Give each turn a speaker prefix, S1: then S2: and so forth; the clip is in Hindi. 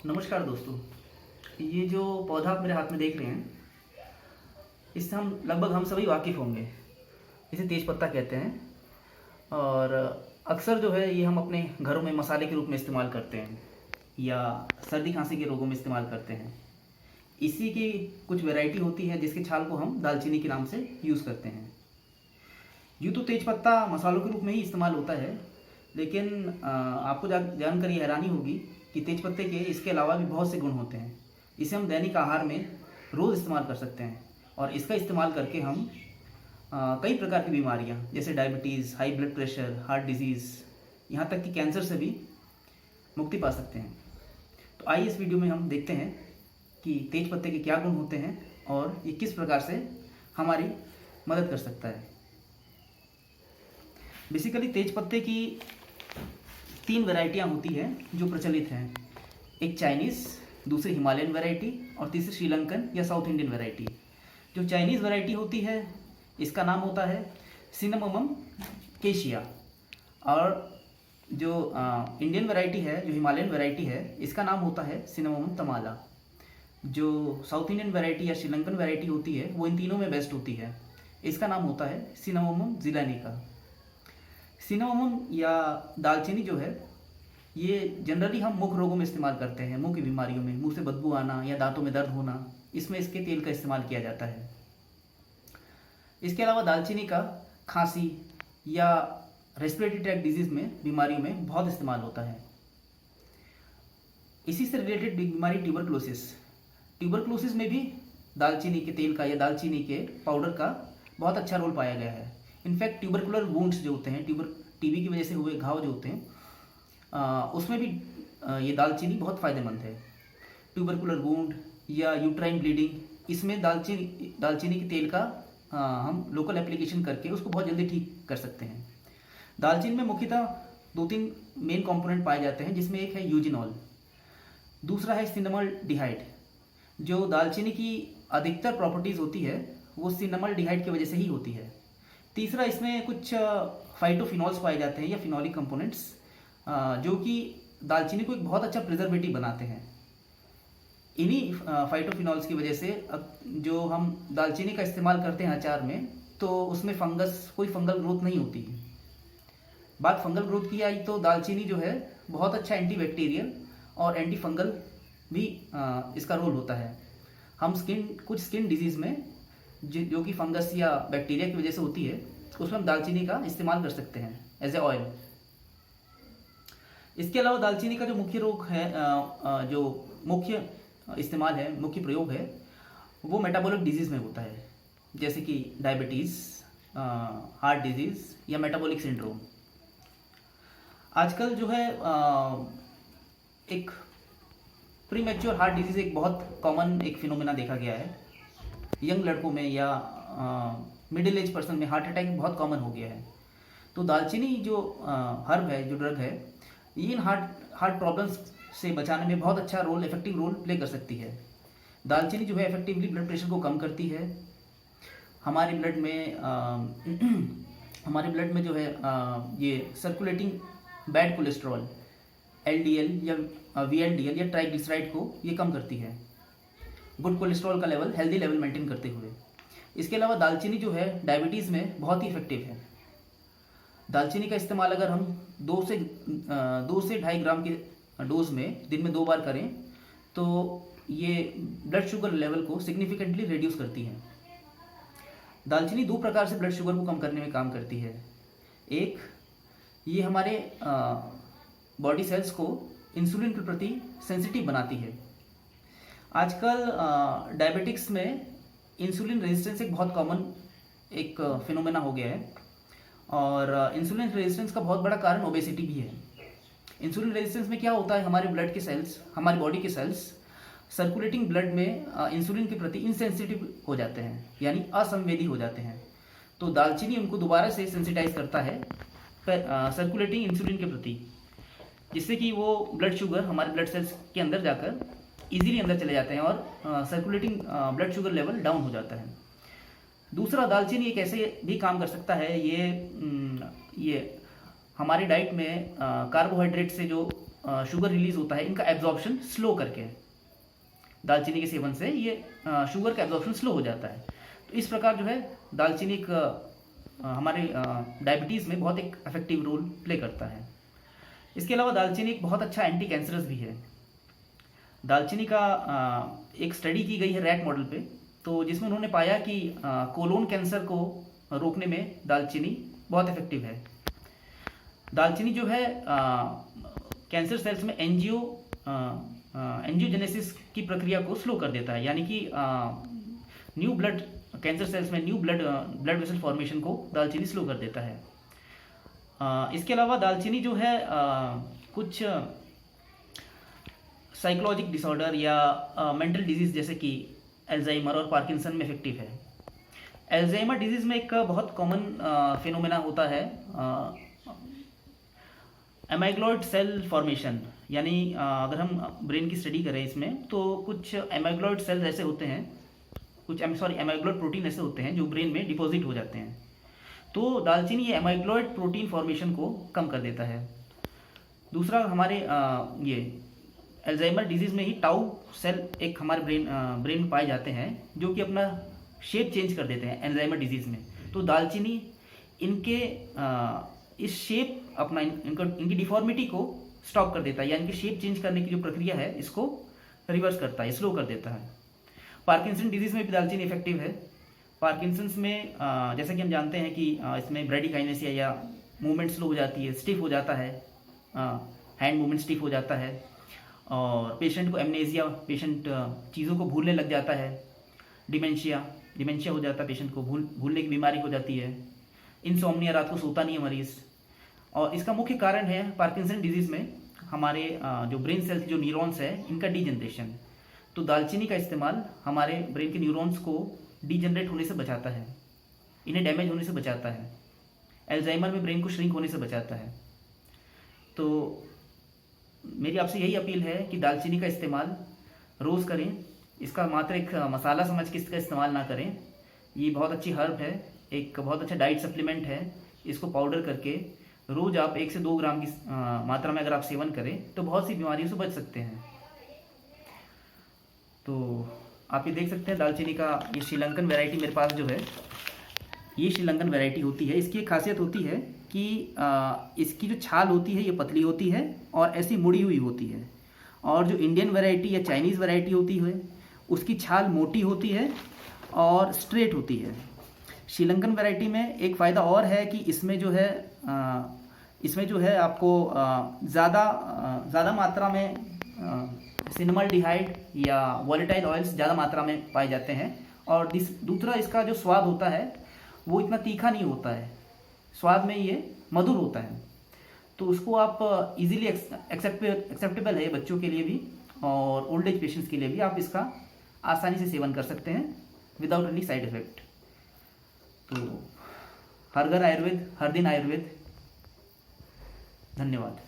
S1: नमस्कार दोस्तों। ये जो पौधा आप मेरे हाथ में देख रहे हैं, इससे हम सभी वाकिफ़ होंगे। इसे तेज पत्ता कहते हैं और अक्सर जो है ये हम अपने घरों में मसाले के रूप में इस्तेमाल करते हैं या सर्दी खांसी के रोगों में इस्तेमाल करते हैं। इसी की कुछ वैरायटी होती है जिसके छाल को हम दालचीनी के नाम से यूज़ करते हैं। यूँ तो तेज पत्ता मसालों के रूप में ही इस्तेमाल होता है, लेकिन आपको जानकर ये हैरानी होगी कि तेज पत्ते के इसके अलावा भी बहुत से गुण होते हैं। इसे हम दैनिक आहार में रोज़ इस्तेमाल कर सकते हैं और इसका इस्तेमाल करके हम कई प्रकार की बीमारियां जैसे diabetes, high blood pressure, heart disease, यहाँ तक कि कैंसर से भी मुक्ति पा सकते हैं। तो आइए इस वीडियो में हम देखते हैं कि तेज पत्ते के क्या गुण होते हैं और ये किस प्रकार से हमारी मदद कर सकता है। बेसिकली तेज पत्ते की 3 वैरायटियाँ होती हैं जो प्रचलित हैं। एक चाइनीज़, दूसरी हिमालयन वैरायटी और तीसरी श्रीलंकन या साउथ इंडियन वैरायटी। जो चाइनीज़ वैरायटी होती है इसका नाम होता है सिनेमोमम केशिया और जो इंडियन वैरायटी है, जो हिमालयन वैरायटी है, इसका नाम होता है सिनेमोमम तमाला। जो साउथ इंडियन वैरायटी या श्रीलंकन वैरायटी होती है वो इन तीनों में बेस्ट होती है। इसका नाम होता है सिनेमोमम ज़िलानिका। सिनेमोमम या दालचीनी जो है ये जनरली हम मुख रोगों में इस्तेमाल करते हैं। मुंह की बीमारियों में, मुंह से बदबू आना या दांतों में दर्द होना, इसमें इसके तेल का इस्तेमाल किया जाता है। इसके अलावा दालचीनी का खांसी या रेस्पिरेटरी ट्रैक्ट डिजीज़ में, बीमारियों में बहुत इस्तेमाल होता है। इसी से रिलेटेड बीमारी ट्यूबरक्लोसिस में भी दालचीनी के तेल का या दालचीनी के पाउडर का बहुत अच्छा रोल पाया गया है। इनफैक्ट ट्यूबरकुलर वुंड्स जो होते हैं, टीबी की वजह से हुए घाव जो होते हैं, उसमें भी ये दालचीनी बहुत फ़ायदेमंद है। ट्यूबरकुलर वुंड या यूट्राइन ब्लीडिंग, इसमें दालचीनी के तेल का हम लोकल एप्लीकेशन करके उसको बहुत जल्दी ठीक कर सकते हैं। दालचीनी में मुख्यतः 2-3 मेन कंपोनेंट पाए जाते हैं, जिसमें एक है यूजिनॉल, दूसरा है सिनेमल्डिहाइड। जो दालचीनी की अधिकतर प्रॉपर्टीज़ होती है वो सिनेमल्डिहाइड की वजह से ही होती है। तीसरा, इसमें कुछ फाइटोफिनॉल्स पाए जाते हैं या फिनॉलिक कंपोनेंट्स, जो कि दालचीनी को एक बहुत अच्छा प्रिजर्वेटिव बनाते हैं। इन्हीं फाइटोफिनॉल्स की वजह से जो हम दालचीनी का इस्तेमाल करते हैं अचार में, तो उसमें कोई फंगल ग्रोथ नहीं होती है। बात फंगल ग्रोथ की आई तो दालचीनी जो है बहुत अच्छा एंटीबैक्टीरियल और एंटी फंगल भी इसका रोल होता है। हम कुछ स्किन डिजीज़ में जो कि फंगस या बैक्टीरिया की वजह से होती है, उसमें हम दालचीनी का इस्तेमाल कर सकते हैं एज ए ऑयल। इसके अलावा दालचीनी का जो मुख्य रोग है, जो मुख्य इस्तेमाल है, मुख्य प्रयोग है, वो मेटाबॉलिक डिजीज़ में होता है, जैसे कि डायबिटीज़, हार्ट डिजीज़ या मेटाबॉलिक सिंड्रोम। आजकल जो है एक प्रीमैच्योर हार्ट डिजीज़ एक बहुत कॉमन एक फिनोमेना देखा गया है। यंग लड़कों में या मिडिल एज पर्सन में हार्ट अटैक बहुत कॉमन हो गया है। तो दालचीनी जो हर्ब है, जो ड्रग है, ये इन हार्ट प्रॉब्लम्स से बचाने में बहुत अच्छा इफेक्टिव रोल प्ले कर सकती है। दालचीनी जो है इफेक्टिवली ब्लड प्रेशर को कम करती है। हमारे ब्लड में जो है ये सर्कुलेटिंग बैड कोलेस्ट्रॉल, LDL या VLDL या ट्राइग्लिसराइड को ये कम करती है, गुड कोलेस्ट्रॉल का लेवल, हेल्दी लेवल मेंटेन करते हुए। इसके अलावा दालचीनी जो है डायबिटीज़ में बहुत ही इफेक्टिव है। दालचीनी का इस्तेमाल अगर हम 2 से 2.5 ग्राम के डोज में दिन में 2 बार करें तो ये ब्लड शुगर लेवल को सिग्निफिकेंटली रिड्यूस करती है। दालचीनी 2 प्रकार से ब्लड शुगर को कम करने में काम करती है। एक, ये हमारे बॉडी सेल्स को इंसुलिन के प्रति सेंसिटिव बनाती है। आजकल डायबिटिक्स में इंसुलिन रेजिस्टेंस एक बहुत कॉमन एक फिनोमेना हो गया है और इंसुलिन रेजिस्टेंस का बहुत बड़ा कारण ओबेसिटी भी है। इंसुलिन रेजिस्टेंस में क्या होता है, हमारे ब्लड के सेल्स, हमारी बॉडी के सेल्स सर्कुलेटिंग ब्लड में इंसुलिन के प्रति इनसेंसिटिव हो जाते हैं, यानी असंवेदी हो जाते हैं। तो दालचीनी उनको दोबारा से सेंसिटाइज करता है सर्कुलेटिंग इंसुलिन के प्रति, जिससे कि वो ब्लड शुगर हमारे ब्लड सेल्स के अंदर जाकर इजीली अंदर चले जाते हैं और circulating blood sugar level down हो जाता है। दूसरा, दालचीनी एक ऐसे भी काम कर सकता है, ये हमारी डाइट में कार्बोहाइड्रेट से जो शुगर रिलीज होता है इनका एब्जॉर्प्शन स्लो करके, दालचीनी के सेवन से ये शुगर का एब्जॉर्प्शन स्लो हो जाता है। तो इस प्रकार जो है दालचीनी एक हमारे डायबिटीज़ में बहुत एक इफेक्टिव रोल प्ले करता है। इसके अलावा दालचीनी एक बहुत अच्छा एंटी कैंसरस भी है। दालचीनी का एक स्टडी की गई है रैट मॉडल पे, तो जिसमें उन्होंने पाया कि कोलोन कैंसर को रोकने में दालचीनी बहुत इफेक्टिव है। दालचीनी जो है कैंसर सेल्स में एंजियोजेनेसिस की प्रक्रिया को स्लो कर देता है, यानी कि न्यू ब्लड कैंसर सेल्स में न्यू ब्लड वेसल फॉर्मेशन को दालचीनी स्लो कर देता है। इसके अलावा दालचीनी जो है कुछ साइकोलॉजिक डिसऑर्डर या मेंटल डिजीज जैसे कि अल्जाइमर और पार्किंसन में इफेक्टिव है। अल्जाइमर डिजीज में एक बहुत कॉमन फिनोमेना होता है एमाइग्लॉइड सेल फॉर्मेशन, यानी अगर हम ब्रेन की स्टडी करें इसमें तो कुछ एमाइग्लॉइड सेल्स ऐसे होते हैं, कुछ एमाइग्लॉइड प्रोटीन ऐसे होते हैं जो ब्रेन में डिपॉजिट हो जाते हैं। तो दालचीनी ये एमाइग्लॉइड प्रोटीन फॉर्मेशन को कम कर देता है। दूसरा हमारे ये अल्जाइमर डिजीज़ में ही टाउ सेल एक हमारे ब्रेन में पाए जाते हैं जो कि अपना शेप चेंज कर देते हैं अल्जाइमर डिजीज़ में। तो दालचीनी इनके इस शेप अपना इनकी डिफॉर्मिटी को स्टॉप कर देता है, यानी कि शेप चेंज करने की जो प्रक्रिया है इसको रिवर्स करता है, स्लो कर देता है। पार्किंसन डिजीज़ में भी दालचीनी इफेक्टिव है। पार्किंसंस में जैसा कि हम जानते हैं कि इसमें ब्रेडिकाइनेसिया या मूवमेंट स्लो हो जाती है, स्टिफ हो जाता है, हैंड मूवमेंट स्टिफ हो जाता है और पेशेंट को एमनेजिया, पेशेंट चीज़ों को भूलने लग जाता है, डिमेंशिया हो जाता है, पेशेंट को भूलने की बीमारी हो जाती है, इंसोम्निया, रात को सोता नहीं है मरीज़। और इसका मुख्य कारण है पार्किंसन डिजीज़ में हमारे जो ब्रेन सेल्स जो न्यूरॉन्स है इनका डीजनरेशन। तो दालचीनी का इस्तेमाल हमारे ब्रेन के न्यूरॉन्स को डीजनरेट होने से बचाता है, इन्हें डैमेज होने से बचाता है, अल्जाइमर में ब्रेन को श्रिंक होने से बचाता है। तो मेरी आपसे यही अपील है कि दालचीनी का इस्तेमाल रोज़ करें, इसका मात्र एक मसाला समझ के इसका इस्तेमाल ना करें। ये बहुत अच्छी हर्ब है, एक बहुत अच्छा डाइट सप्लीमेंट है। इसको पाउडर करके रोज़ आप 1 से 2 ग्राम की मात्रा में अगर आप सेवन करें तो बहुत सी बीमारियों से बच सकते हैं। तो आप ये देख सकते हैं दालचीनी का ये श्रीलंकन वैरायटी मेरे पास जो है, ये श्रीलंकन वैरायटी होती है। इसकी एक खासियत होती है कि इसकी जो छाल होती है ये पतली होती है और ऐसी मुड़ी हुई होती है, और जो इंडियन वैरायटी या चाइनीज़ वैरायटी होती है उसकी छाल मोटी होती है और स्ट्रेट होती है। श्रीलंकन वैरायटी में एक फ़ायदा और है कि इसमें जो है आपको ज़्यादा मात्रा में सिनेमाल्डिहाइड या वॉलेटाइल ऑयल्स ज़्यादा मात्रा में पाए जाते हैं। और दूसरा इसका जो स्वाद होता है वो इतना तीखा नहीं होता है, स्वाद में ये मधुर होता है। तो उसको आप इजीली एक्सेप्टेबल है बच्चों के लिए भी और ओल्ड एज पेशेंट्स के लिए भी। आप इसका आसानी से सेवन कर सकते हैं विदाउट एनी साइड इफ़ेक्ट। तो हर घर आयुर्वेद, हर दिन आयुर्वेद। धन्यवाद।